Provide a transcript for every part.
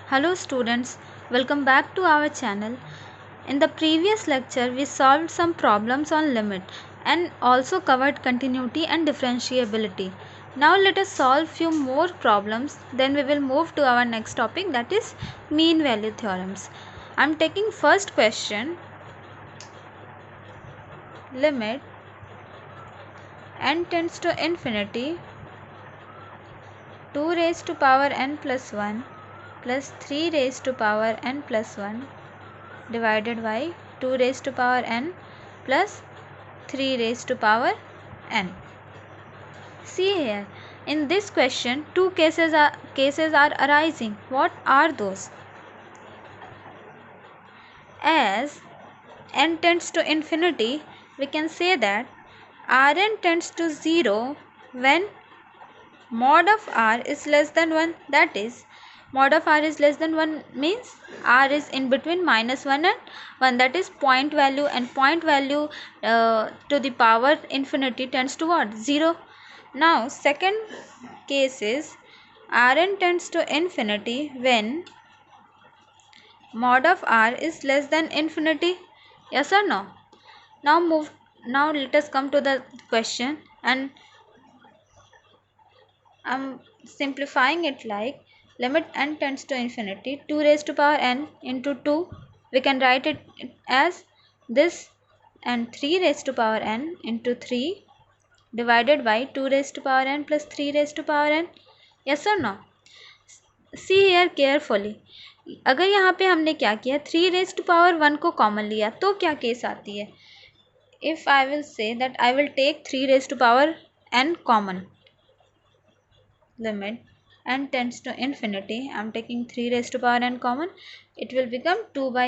Hello students, welcome back to our channel. In the previous lecture, we solved some problems on limit and also covered continuity and differentiability. Now let us solve few more problems, then we will move to our next topic, that is mean value theorems. I am taking first question. Limit n tends to infinity 2 raised to power n plus 1 plus 3 raised to power n plus 1 divided by 2 raised to power n plus 3 raised to power n. See here, in this question two cases are arising. What are those? As n tends to infinity, we can say that Rn tends to 0 when mod of r is less than 1. That is, mod of r is less than 1 means r is in between -1 and 1, that is point value, and point value to the power infinity tends to what? 0. Now second case is Rn tends to infinity when mod of r is less than infinity. Yes or no? Now let us come to the question, and I'm simplifying it like limit n tends to infinity 2 raised to power n into 2. We can write it as this, and 3 raised to power n into 3 divided by 2 raised to power n plus 3 raised to power n. Yes or no? See here carefully. अगर यहाँ पे हमने क्या किया, 3 raised to power 1 को common लिया तो क्या केस आती है? If I will say that I will take 3 raised to power n common, limit n tends to infinity, I am taking 3 raised to power n common, it will become 2 by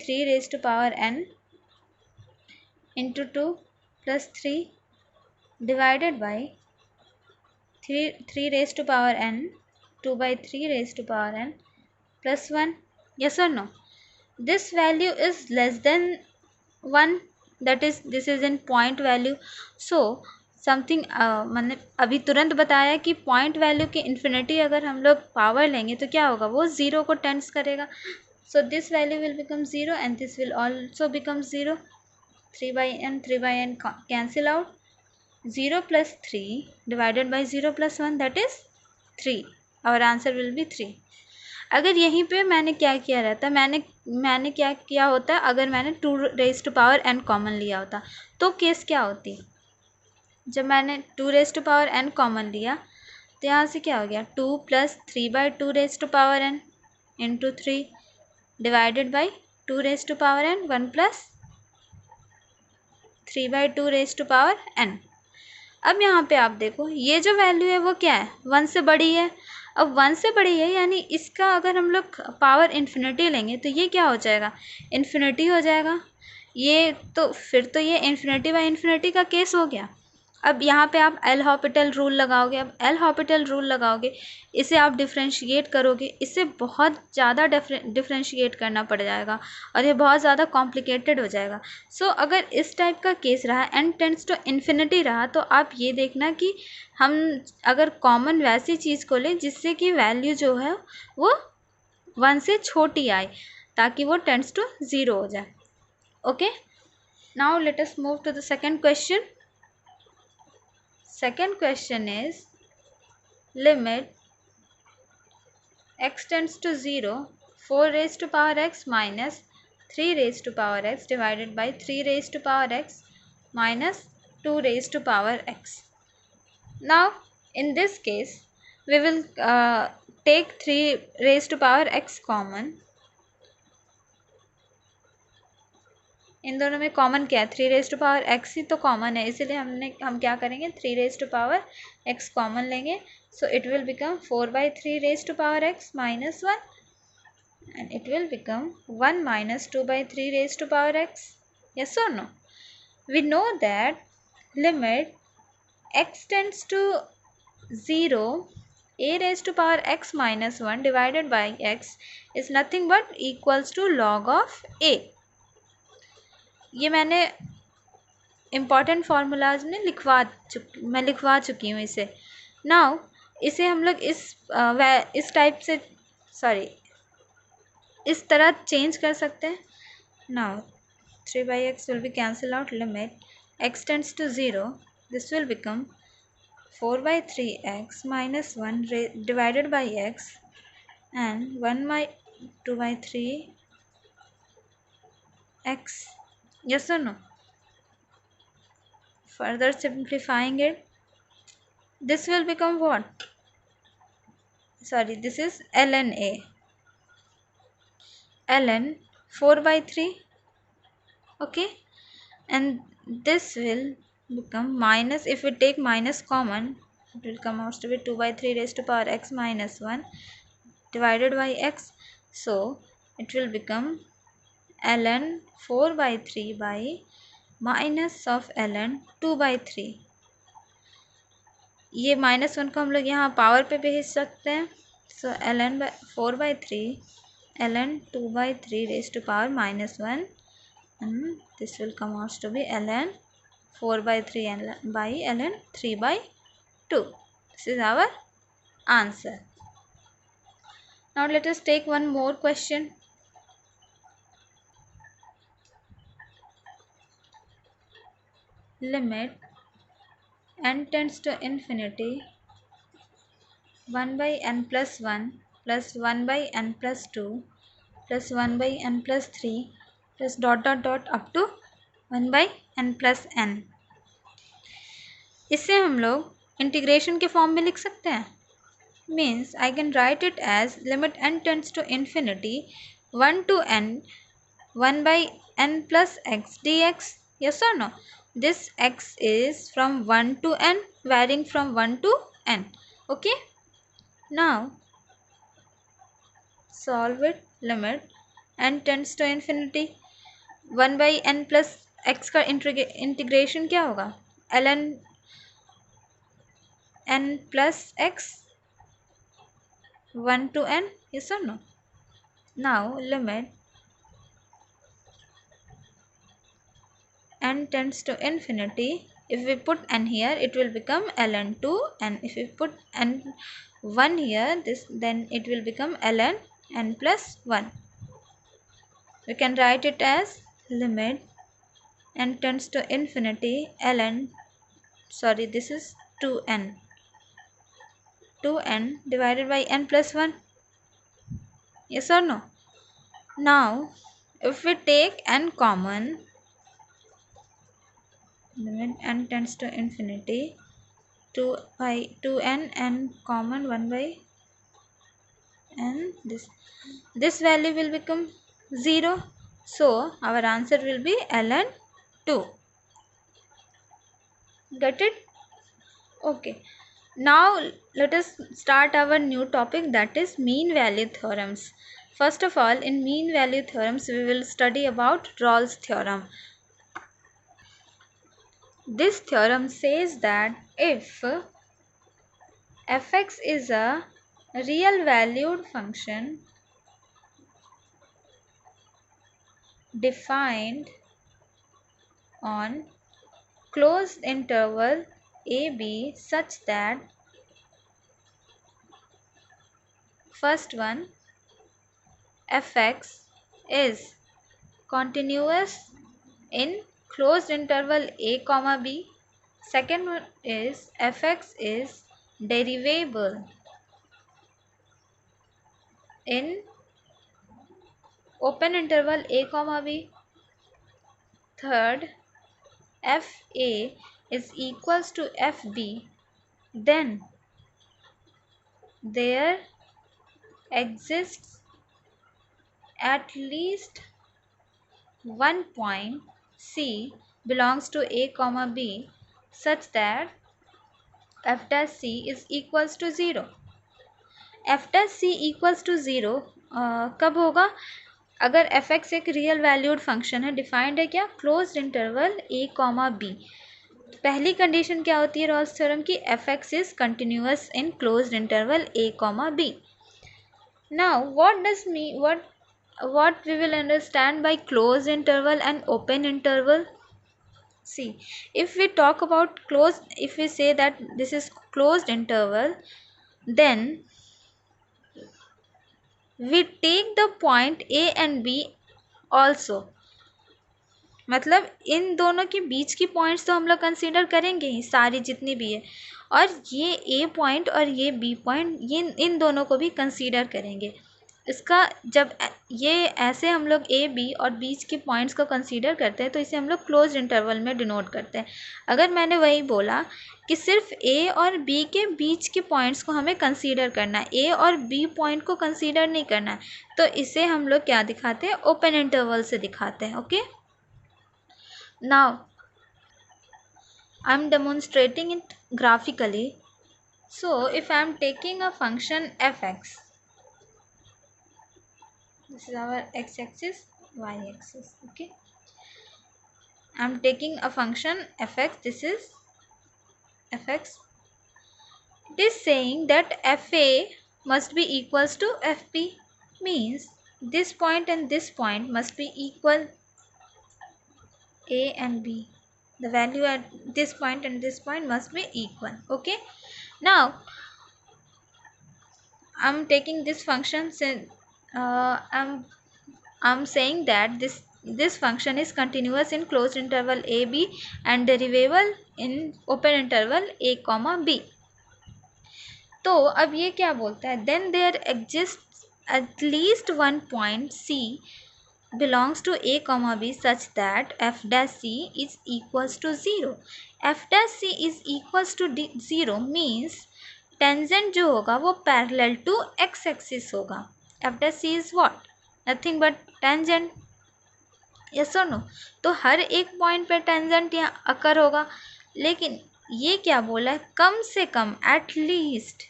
3 raised to power n into 2 plus 3 divided by 3 raised to power n, 2 by 3 raised to power n plus 1. Yes or no? This value is less than 1, that is this is in point value. So something मैंने अभी तुरंत बताया कि point value की infinity अगर हम लोग power लेंगे तो क्या होगा, वो ज़ीरो को टेंड्स करेगा. So this value will become zero and this will also become zero. 3 by n cancel out. 0 plus 3 divided by 0 plus 1, that is 3. Our answer will be 3. अगर यहीं पे मैंने क्या किया रहता, मैंने क्या किया होता, अगर मैंने 2 raise to power n common लिया होता तो केस क्या होती. जब मैंने 2 raise to power n common लिया तो यहाँ से क्या हो गया, 2 plus 3 by 2 raise to power n into 3 divided by 2 raise to power n 1 plus 3 by 2 raise to power n. अब यहाँ पे आप देखो ये जो वैल्यू है वो क्या है, 1 से बड़ी है. अब 1 से बड़ी है यानी इसका अगर हम लोग पावर इन्फिनिटी लेंगे तो ये क्या हो जाएगा, इन्फिनिटी हो जाएगा. ये तो फिर तो ये इन्फिनिटी बाई इन्फिनिटी का केस हो गया. अब यहाँ पे आप एल हॉपिटल रूल लगाओगे. अब एल हॉपिटल रूल लगाओगे, इसे आप डिफ्रेंशिएट करोगे, इससे बहुत ज़्यादा डिफ्रेंशिएट करना पड़ जाएगा और ये बहुत ज़्यादा कॉम्प्लिकेटेड हो जाएगा. सो अगर इस टाइप का केस रहा, एन टेंड्स टू इन्फिनिटी रहा, तो आप ये देखना कि हम अगर कॉमन वैसी चीज़ को लें जिससे कि वैल्यू जो है वो 1 से छोटी आए ताकि वो टेंड्स टू 0 हो जाए. Okay, now let us move to the second question. Second question is limit x tends to 0 4 raised to power x minus 3 raised to power x divided by 3 raised to power x minus 2 raised to power x. Now in this case we will take 3 raised to power x common. इन दोनों में common क्या है, 3 raise to power x ही तो common है, इसीलिए हम क्या करेंगे, 3 raise to power x common लेंगे. So it will become 4 by 3 raise to power x minus 1 and it will become 1 minus 2 by 3 raise to power x. Yes और no? We know that limit x tends to 0 a raise to power x minus 1 divided by x is nothing but equals to log of a. ये मैंने important formulas में लिखवा चुकी हूँ इसे. Now इसे हम लोग इस टाइप से सॉरी इस तरह चेंज कर सकते हैं. Now 3/x will be cancelled out. Limit x tends to 0. This will become 4/3x minus 1 divided by x and 1 by 2/3 x. Yes or no? Further simplifying it, this will become what? Sorry, this is ln a. ln 4/3. Okay, and this will become minus, if we take minus common, it will come out to be 2/3 raised to power x minus 1 divided by x. So it will become ln 4/3 by minus of ln 2/3. ये -1 को हम लोग यहाँ power पे भेज सकते हैं. सो ln 4/3 ln 2/3 raised to power -1 and this will come out to be ln 4/3 by ln 3/2. This is our answer. Now let us take one more question. Limit n tends to infinity 1 by n plus 1 plus 1 by n plus 2 plus 1 by n plus 3 plus dot dot dot up to 1 by n plus n. इसे हम लोग integration के form में लिख सकते हैं. Means I can write it as limit n tends to infinity 1 to n 1 by n plus x dx. Yes or no? This x is from 1 to n, varying from 1 to n. Okay, now solve it. Limit n tends to infinity 1 by n plus x का integration क्या होगा? ln n plus x 1 to n. Yes or no? Now limit n tends to infinity. If we put n here, it will become ln 2, and if we put n 1 here, then it will become ln n plus 1. We can write it as limit n tends to infinity this is 2n divided by n plus 1. Yes or no? Now if we take n common, limit n tends to infinity 2 by 2n and common 1 by n, this value will become 0. So our answer will be ln 2. Get it? Okay, now let us start our new topic, that is mean value theorems. First of all, in mean value theorems we will study about Rolle's theorem. This theorem says that if fx is a real valued function defined on closed interval ab such that first one, fx is continuous in closed interval a comma b. Second one is fx is derivable in open interval a comma b. Third, fa is equals to fb, then there exists at least one point c belongs to a comma b such that f dash c is equals to 0. f dash c equals to 0 कब होगा? अगर fx एक real valued function है, defined है क्या? Closed interval a comma b. पहली condition क्या होती है रॉल्स थ्योरम की? fx is continuous in closed interval a comma b. Now what does mean what we will understand by closed interval and open interval? See, if we talk about closed, if we say that this is closed interval, then we take the point A and B also, मतलब इन दोनों के बीच की points तो हम लोग consider करेंगे ही, सारी जितनी भी है, और ये ए पॉइंट और ये बी पॉइंट, ये इन दोनों को भी कंसीडर करेंगे। इसका जब ये ऐसे हम लोग ए बी और बीच के पॉइंट्स को कंसीडर करते हैं तो इसे हम लोग क्लोज इंटरवल में डिनोट करते हैं। अगर मैंने वही बोला कि सिर्फ ए और बी के बीच के पॉइंट्स को हमें कंसीडर करना है, ए और बी पॉइंट को कंसीडर नहीं करना है, तो इसे हम लोग क्या दिखाते हैं, ओपन इंटरवल से दिखाते हैं। Okay, now I'm demonstrating it graphically. So if I'm taking a function fx, this is our x-axis, y-axis. Okay, I'm taking a function fx, this is fx. It is saying that fa must be equals to fb, means this point and this point must be equal, a and b, the value at this point and this point must be equal. Okay, now I'm taking this function, I'm saying that this function is continuous in closed interval a b and derivable in open interval a comma b. तो अब ये क्या बोलता है, then there exists at least one point c belongs to a comma b such that f dash c is equals to 0. f dash c is equals to 0 means tangent जो होगा वो parallel to x axis होगा। F dash c is what, nothing but tangent, yes और no. तो हर एक point पे tangent यहाँ अकर होगा, लेकिन ये क्या बोला है, कम से कम, एट लीस्ट,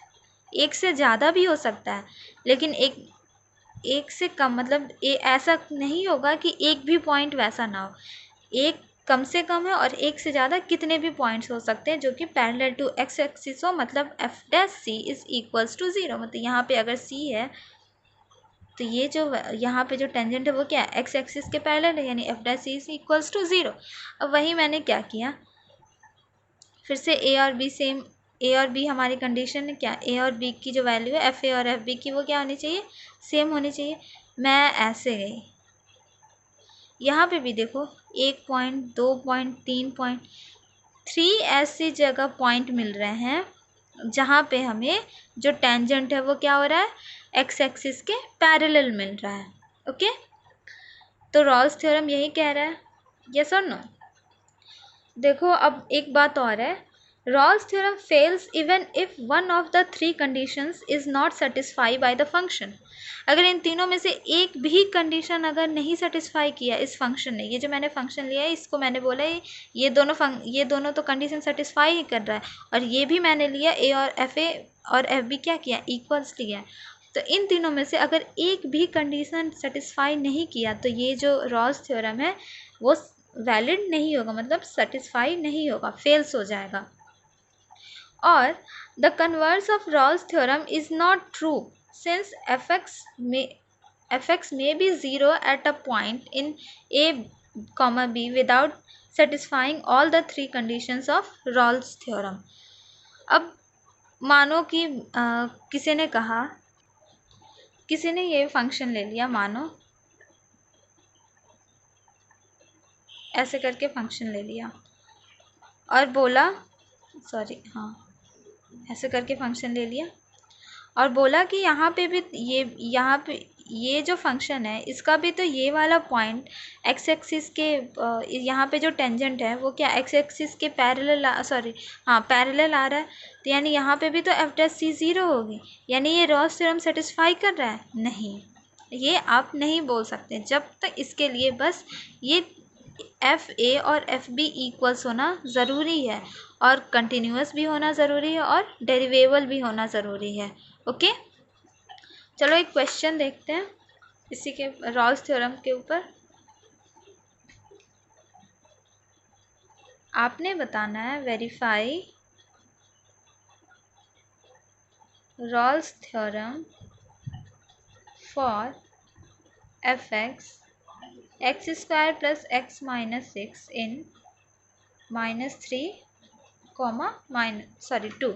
एक से ज़्यादा भी हो सकता है, लेकिन एक से कम, मतलब ऐसा नहीं होगा कि एक भी पॉइंट वैसा ना हो, एक कम से कम है और एक से ज़्यादा कितने भी पॉइंट्स हो सकते हैं जो कि पैरेलल टू एक्स एक्सिस हो, मतलब f dash c is equals to 0। मतलब यहाँ पे अगर सी है तो ये जो यहाँ पे जो टेंजेंट है वो क्या है, एक्स एक्सिस के पैरेलल है, यानी f dash c is equals to 0। अब वही मैंने क्या किया, फिर से ए और बी सेम, ए और बी हमारी कंडीशन है क्या, ए और बी की जो वैल्यू है एफ ए और एफ बी की वो क्या होनी चाहिए, सेम होनी चाहिए। मैं ऐसे गई, यहाँ पे भी देखो 1 पॉइंट, 2 पॉइंट, 3 पॉइंट, 3 ऐसी जगह पॉइंट मिल रहे हैं जहाँ पे हमें जो टेंजेंट है वो क्या हो रहा है, एक्स एक्सिस के पैरेलल मिल रहा है। ओके, तो रॉल्स थ्योरम यही कह रहा है, यस और नो। देखो अब एक बात और है, Rolle's theorem fails even if one of the 3 conditions is not satisfy by the function. अगर इन तीनों में से एक भी कंडीशन अगर नहीं सेटिस्फाई किया इस फंक्शन ने, ये जो मैंने फंक्शन लिया है इसको मैंने बोला ये दोनों तो कंडीशन सेटिस्फाई ही कर रहा है, और ये भी मैंने लिया ए और एफ बी क्या किया, इक्वल्स लिया है। तो इन तीनों में से अगर एक भी कंडीशन सेटिस्फाई नहीं किया तो ये जो रॉल्स थ्योरम है वो वैलिड नहीं होगा, मतलब सेटिस्फाई नहीं होगा, फेल्स हो जाएगा। और the converse of Rolle's theorem is not true since fx may be 0 at a point in a comma b without satisfying all the 3 conditions of Rawls theorem। अब मानो कि किसी ने ये फंक्शन ले लिया, मानो ऐसे करके फंक्शन ले लिया और बोला, सॉरी हाँ, ऐसे करके फंक्शन ले लिया और बोला कि यहाँ पे ये जो फंक्शन है इसका भी तो ये वाला पॉइंट एक्स एक्सिस के यहाँ पे जो टेंजेंट है वो क्या एक्स एक्सिस के पैरेलल आ रहा है, तो यानी यहाँ पे भी तो एफ डैश सी 0 होगी, यानी ये रॉल्स थ्योरम सेटिस्फाई कर रहा है, नहीं, ये आप नहीं बोल सकते जब तक इसके लिए बस ये एफ ए और एफ बी इक्वल्स होना ज़रूरी है, और कंटिन्यूस भी होना ज़रूरी है, और डेरिवेबल भी होना ज़रूरी है। ओके, चलो एक क्वेश्चन देखते हैं इसी के रॉल्स थ्योरम के ऊपर। आपने बताना है verify Rolle's theorem for f x square plus x minus 6 in -3, 2।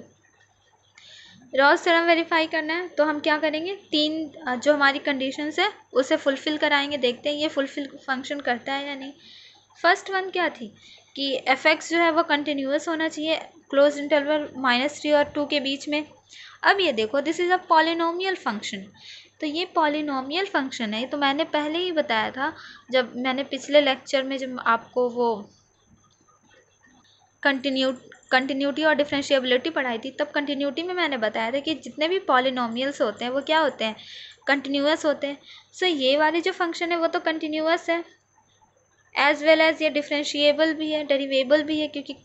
Rolle's theorem verify करना है तो हम क्या करेंगे, तीन जो हमारी कंडीशंस है उसे फुलफिल कराएंगे, देखते हैं ये फुलफिल फंक्शन करता है या नहीं। फर्स्ट वन क्या थी कि एफ एक्स जो है वो कंटिन्यूस होना चाहिए क्लोज इंटरवल -3 और 2 के बीच में। अब ये देखो this is a polynomial function, तो ये पॉलिनोमियल फंक्शन है, तो मैंने पहले ही बताया था जब मैंने पिछले लेक्चर में जब आपको वो कंटिन्यूटी और डिफरेंशिएबिलिटी पढ़ाई थी, तब कंटिन्यूटी में मैंने बताया था कि जितने भी पॉलिनोमियल्स होते हैं वो क्या होते हैं, कंटिन्यूस होते हैं। सो ये वाली जो फंक्शन है वो तो कंटिन्यूस है, एज वेल एज ये डिफरेंशिएबल भी है, डेरिवेबल भी है, क्योंकि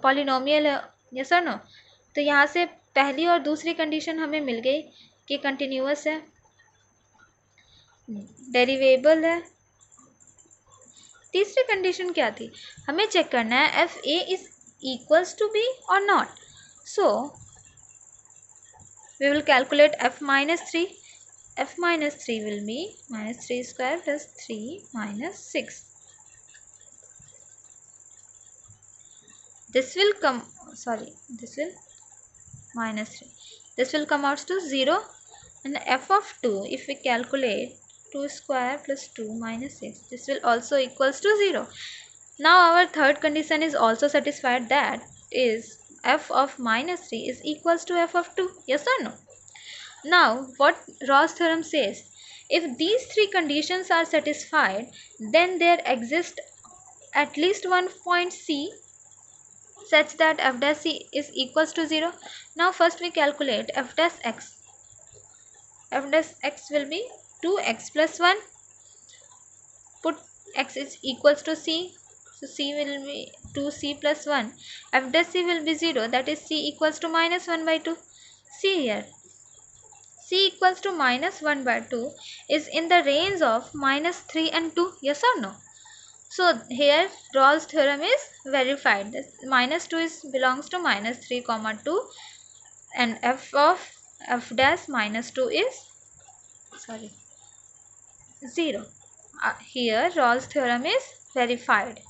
पॉलिनोमियल है। यस और नो? तो यहाँ से पहली और दूसरी कंडीशन हमें मिल गई कि कंटिन्यूस है, डेरिवेबल है। तीसरी कंडीशन क्या थी, हमें चेक करना है F A is equals to B और not. So we will calculate f -3. f -3 will be -3 square plus 3 minus 6. This will come, sorry, this will -3. This will come out to 0, and f of 2, if we calculate 2 square plus 2 minus 6, this will also equals to 0. Now our third condition is also satisfied, that is f of -3 is equals to f of 2. Yes or no? Now what Ross theorem says, if these three conditions are satisfied, then there exists at least one point C such that f dash c is equals to 0. Now first we calculate f dash x. F dash x will be 2x plus 1. Put x is equals to c. So c will be 2c plus 1. F dash c will be 0, that is c equals to -1 by 2. See here, c equals to -1 by 2 is in the range of -3 and 2. Yes or no? So here Rawls theorem is verified. This -2 is belongs to -3 comma 2, and f of f dash -2 is, sorry, 0. Here Rawls theorem is verified.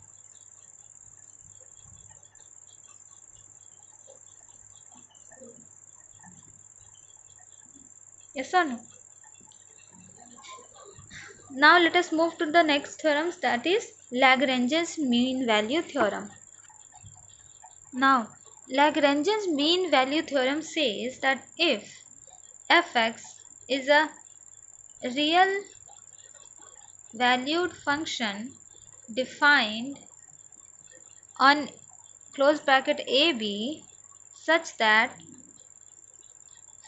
Yes or no? Now let us move to the next theorems, that is Lagrange's mean value theorem. Now Lagrange's mean value theorem says that if f(x) is a real valued function defined on close bracket ab such that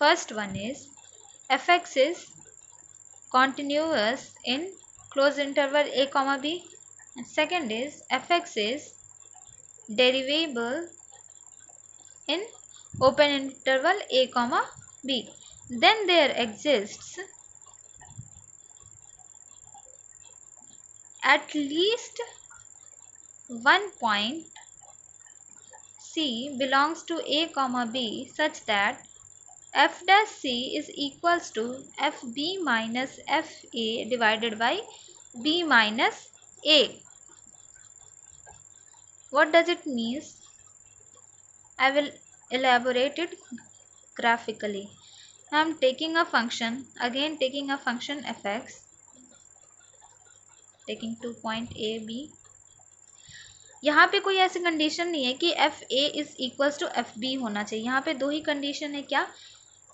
first one is f(x) is continuous in close interval a comma b, and second is f(x) is derivable in open interval a comma b, then there exists at least one point c belongs to a comma b such that f dash c is equals to fb minus fa divided by b minus a. What does it mean? I will elaborate it graphically. I am taking a function, again taking a function fx, taking 2 point a b. यहाँ पे कोई ऐसी condition नहीं है कि f A is equals to f b होना चाहिए, यहाँ पे दो ही कंडीशन है, क्या,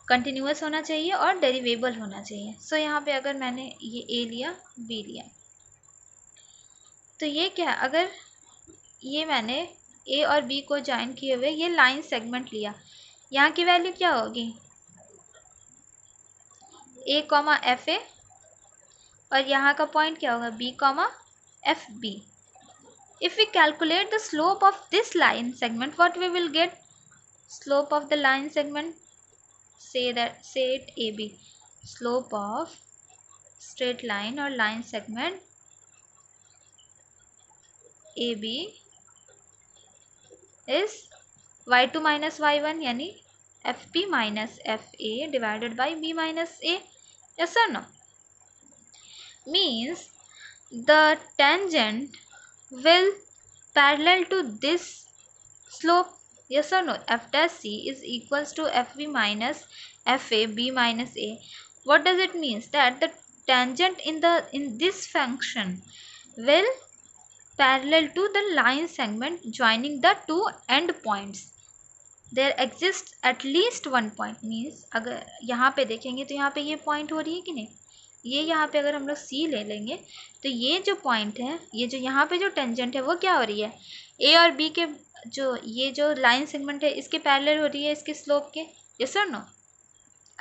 कंटिन्यूस होना चाहिए और डेरिवेबल होना चाहिए। सो यहाँ पे अगर मैंने ये ए लिया, बी लिया, तो ये क्या है, अगर ये मैंने ए और बी को ज्वाइन किए हुए ये लाइन सेगमेंट लिया, यहाँ की वैल्यू क्या होगी, ए कॉमा एफ ए, और यहाँ का पॉइंट क्या होगा, b comma f b. If we calculate the slope of this line segment, what we will get? Slope of the line segment, say it AB. Slope of straight line or line segment AB is y2 minus y1, यानी fp minus fa divided by b minus a. Yes or no? Means the tangent will parallel to this slope. Yes or no? F dash C is equals to Fb minus Fa b minus a. What does it mean? That the tangent in this function will parallel to the line segment joining the two end points. There exists at least one point, means अगर यहाँ पे देखेंगे तो यहाँ पे ये point हो रही है कि नहीं, ये यहाँ पे अगर हम लोग C ले लेंगे तो ये जो पॉइंट है, ये जो यहाँ पे जो टेंजेंट है वो क्या हो रही है, A और B के जो ये जो लाइन सेगमेंट है इसके पैरेलल हो रही है इसके स्लोप के. यस और नो?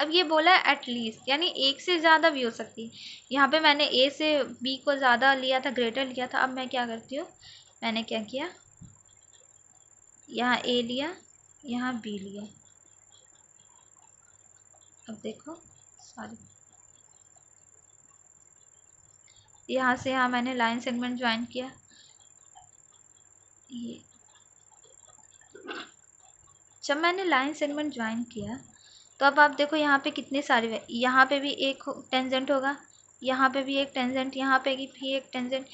अब ये बोला है एटलीस्ट, यानी एक से ज़्यादा भी हो सकती है. यहाँ पे मैंने A से B को ज़्यादा लिया था, ग्रेटर लिया था. अब मैं क्या करती हूँ, मैंने क्या किया, यहाँ A लिया, यहाँ B लिया. अब देखो, सॉरी, यहाँ से यहाँ मैंने लाइन सेगमेंट ज्वाइन किया. ये जब मैंने लाइन सेगमेंट ज्वाइन किया तो अब आप देखो यहाँ पे कितने सारे, यहाँ पे भी एक टेंजेंट होगा, यहाँ पे भी एक टेंजेंट, यहाँ पे भी एक टेंजेंट.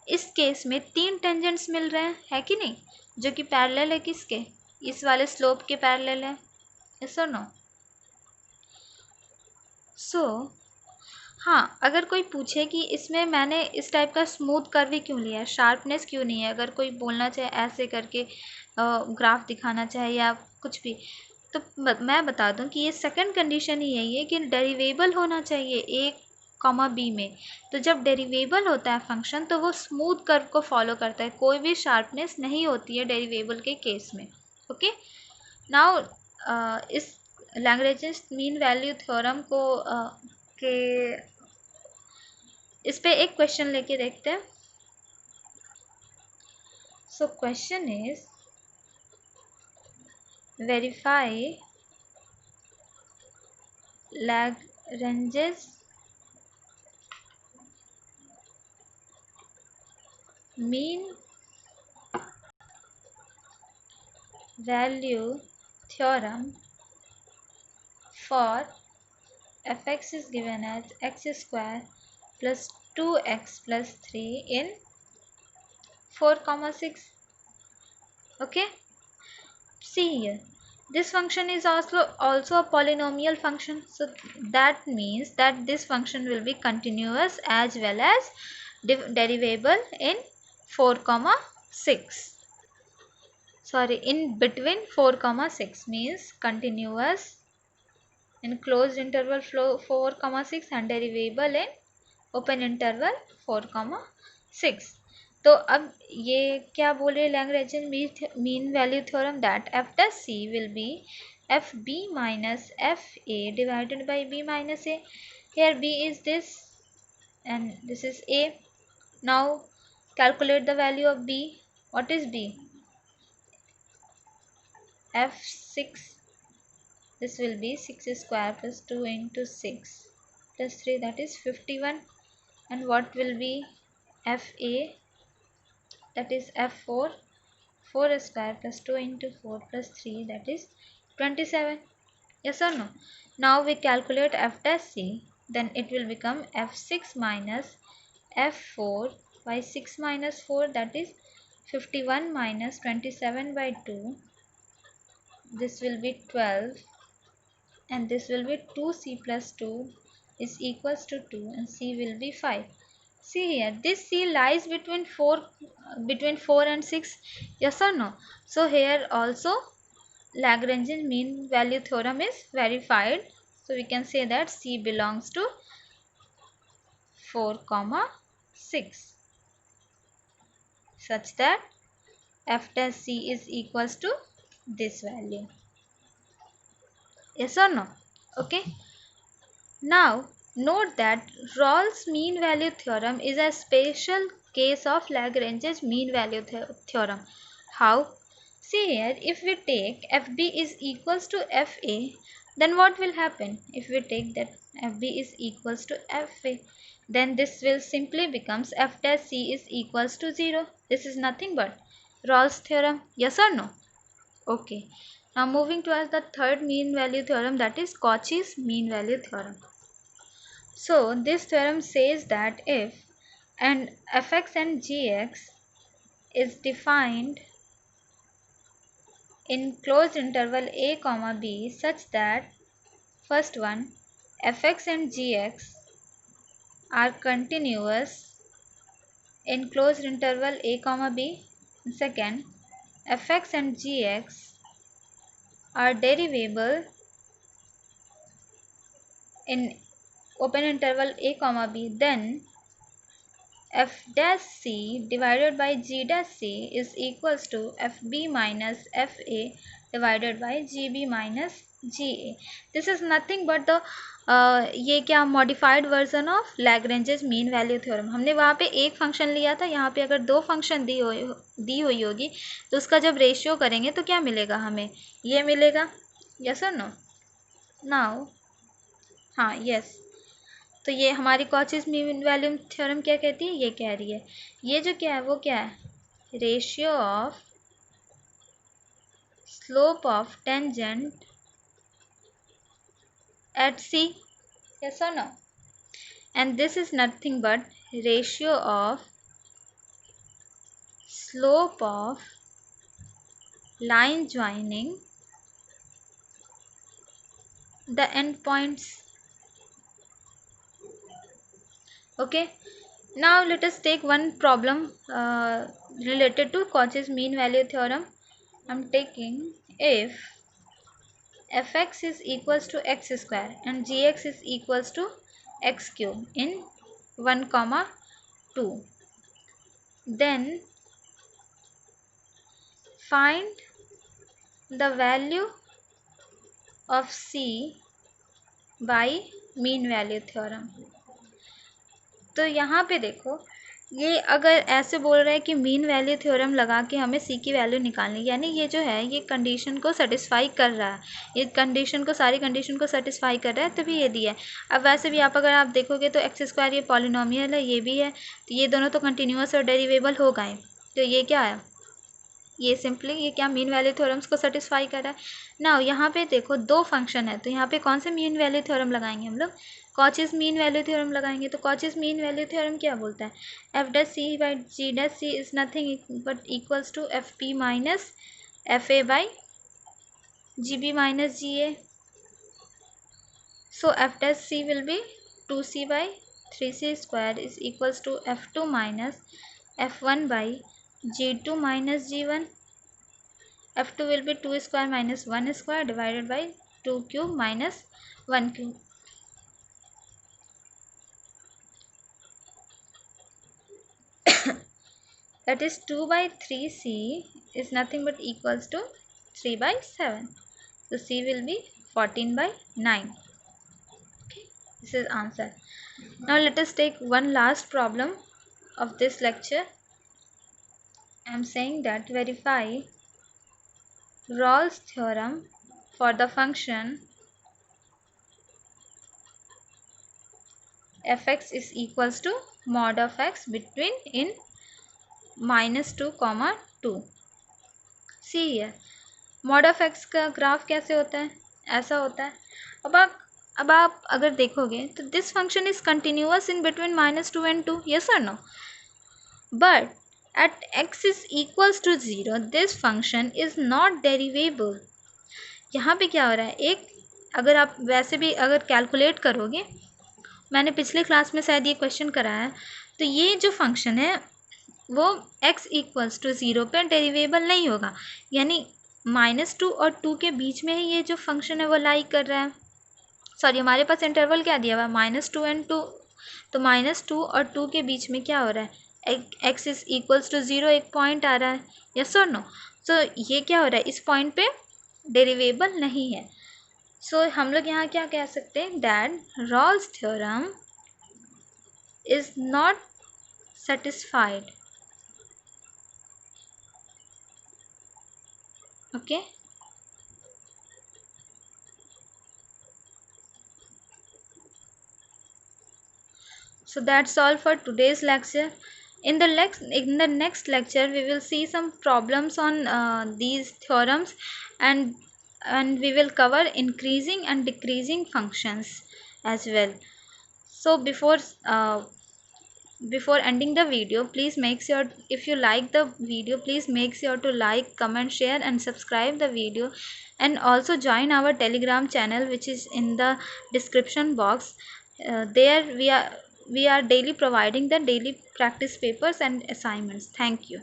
इस केस में 3 टेंजेंट्स मिल रहे हैं, है कि नहीं, जो कि पैरेलल है किसके, इस वाले स्लोप के पैरेलल है. यस और नो? सो हाँ, अगर कोई पूछे कि इसमें मैंने इस टाइप का स्मूथ कर्व क्यों लिया है, शार्पनेस क्यों नहीं है, अगर कोई बोलना चाहे ऐसे करके ग्राफ दिखाना चाहे या कुछ भी, तो मैं बता दूं कि ये सेकंड कंडीशन ही यही है कि डेरिवेबल होना चाहिए ए कॉमा बी में. तो जब डेरिवेबल होता है फंक्शन तो वो स्मूथ कर्व को फॉलो करता है, कोई भी शार्पनेस नहीं होती है डेरिवेबल के केस में. ओके, नाउ इस लैग्रेंज मीन वैल्यू थ्योरम को के इस पे एक क्वेश्चन लेके देखते हैं. So question is verify Lagrange's mean value theorem for fx is given as x square plus 2x plus 3 in 4, 6. Okay, see here, this function is also a polynomial function, so that means that this function will be continuous as well as derivable in 4, 6. Sorry, in between 4, 6 means continuous in closed interval flow 4, 6 and derivable in open interval 4, 6. तो अब ये क्या बोल रहे Lagrange mean value theorem, that f dash c will be f b minus f a divided by b minus a. Here b is this and this is a. Now calculate the value of b. What is b? f6. This will be 6 square plus 2 into 6 plus 3, that is 51. And what will be fa? That is f4. 4 square plus 2 into 4 plus 3, that is 27. Yes or no? Now we calculate f dash c, then it will become f6 minus f4 by 6 minus 4, that is 51 minus 27 by 2. This will be 12 and this will be 2c plus 2 is equals to 2 and c will be 5. See here, this c lies between 4 and 6. Yes or no? So here also Lagrange's mean value theorem is verified. So we can say that c belongs to 4, 6 such that f dash c is equals to this value. Yes or no? Okay. Now note that Rawls mean value theorem is a special case of Lagrange's mean value theorem. How? See here, if we take fb is equals to fa, then what will happen? If we take that fb is equals to fa, then this will simply becomes f dash c is equals to 0. This is nothing but Rawls theorem. Yes or no? Okay. Now moving towards the third mean value theorem, that is Cauchy's mean value theorem. So this theorem says that if and fx and gx is defined in closed interval a comma b such that first one fx and gx are continuous in closed interval a comma b. Second, fx and gx are derivable in open interval a comma b, then f dash c divided by g dash c is equals to fb minus fa divided by gb minus ga. This is nothing but the ये क्या modified version of Lagrange's mean value theorem. हमने वहाँ पे एक function लिया था, यहाँ पे अगर दो फंक्शन दी हुई होगी तो उसका जब रेशियो करेंगे तो क्या मिलेगा हमें, ये मिलेगा. यस और नो. नाउ हाँ यस. तो ये हमारी कॉचीज मीन वैल्यू थ्योरम क्या कहती है, ये कह रही है ये जो क्या है वो क्या है, ratio of slope of tangent at c. yes or no. And this is nothing but ratio of slope of line joining the endpoints. Okay, now let us take one problem related to Cauchy's mean value theorem. I'm taking if fx is equals to x square and gx is equals to x cube in 1 comma 2, then find the value of c by mean value theorem. तो यहाँ पे देखो, ये अगर ऐसे बोल रहा है कि मीन वैल्यू थ्योरम लगा के हमें सी की वैल्यू निकालनी, यानी ये जो है ये कंडीशन को सेटिस्फाई कर रहा है, ये कंडीशन को सारी कंडीशन को सेटिस्फाई कर रहा है, तभी ये दिया है. अब वैसे भी आप अगर आप देखोगे तो एक्स स्क्वायर ये पॉलिनोमियल है, ये भी है, तो ये दोनों तो कंटिन्यूस और डेरिवेबल हो गए. तो ये क्या है, ये सिंपली ये क्या मीन वैल्यू थ्योरम्स को सेटिस्फाई कर रहा है. नाउ यहाँ पे देखो दो फंक्शन है, तो यहाँ पे कौन से मीन वैल्यू थ्योरम लगाएंगे हम लोग, कॉचीज मीन वैल्यू थ्योरम लगाएंगे. तो कॉचीज मीन वैल्यू थ्योरम क्या बोलता है, f dash c by g dash c is nothing but equals to f p minus f a by g b minus g a. So f dash c will be 2c by 3c square is equals to f2 minus f1 by g2 minus g1. f2 will be 2 square minus 1 square divided by 2 cube minus 1 cube. That is 2 by 3c is nothing but equals to 3 by 7. So c will be 14 by 9. Okay, this is answer. Now let us take one last problem of this lecture. I am saying that verify Rawls theorem for the function fx is equals to mod of x between in -2, 2. See here, mod of x का graph कैसे होता है, ऐसा होता है. अब आप अगर देखोगे तो this function is continuous in between -2 and 2. yes or no. But at x is equals to 0 this function is not derivable. यहाँ पे क्या हो रहा है, एक अगर आप वैसे भी अगर कैलकुलेट करोगे, मैंने पिछले क्लास में शायद ये क्वेश्चन कराया, तो ये जो फंक्शन है वो x इक्वल्स टू 0 पे डेरिवेबल नहीं होगा, यानी -2 और 2 के बीच में ही ये जो फंक्शन है वो लाई कर रहा है. सॉरी, हमारे पास इंटरवल क्या दिया हुआ है, -2 and 2, तो -2 और 2 के बीच में क्या हो रहा है, x इज इक्वल्स टू 0 एक पॉइंट आ रहा है. यस और नो. सो ये क्या हो रहा है, इस पॉइंट पे डेरिवेबल नहीं है. सो हम लोग यहाँ क्या कह सकते हैं, that Rolle's theorem is not satisfied. Okay, so that's all for today's lecture. In the next lecture we will see some problems on these theorems, and we will cover increasing and decreasing functions as well. So before ending the video, please make sure, if you like the video, please make sure to like, comment, share and subscribe the video, and also join our Telegram channel, which is in the description box. There we are daily providing the daily practice papers and assignments. Thank you.